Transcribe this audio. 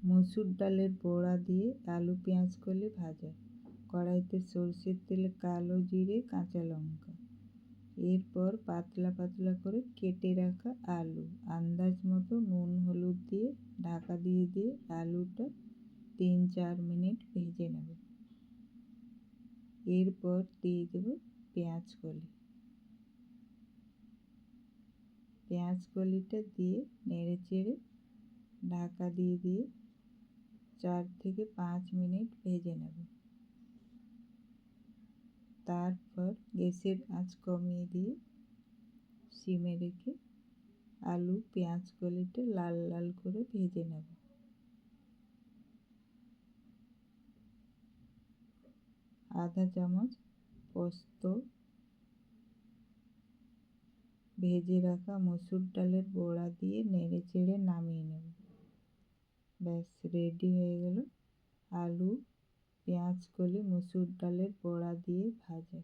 মসুর ডালের বড়া দিয়ে আলু পেঁয়াজ কলি ভাজা। কড়াইতে সরষের তেলে কালো জিরে কাঁচা লঙ্কা, এরপর পাতলা পাতলা করে কেটে রাখা আলু আন্দাজ মতো নুন হলুদ দিয়ে ঢাকা দিয়ে আলুটা 3-4 মিনিট ভেজে নেব। এরপর দিয়ে দেব পেঁয়াজ কলি। পেঁয়াজ কলিটা দিয়ে নেড়ে চেড়ে ঢাকা দিয়ে 4 থেকে 5 মিনিট ভেজে নেব। তারপর গ্যাসের আঁচ কমিয়ে দিয়ে সিমে রেখে আলু পেঁয়াজ কলিটা লাল লাল করে ভেজে নেব। আধা চামচ পোস্ত, ভেজে রাখা মসুর ডালের বড়া দিয়ে নেড়ে চেড়ে নামিয়ে নেব। ব্যাস রেডি হয়ে গেল আলু পেঁয়াজ কলি মসুর ডালের বড়া দিয়ে ভাজা।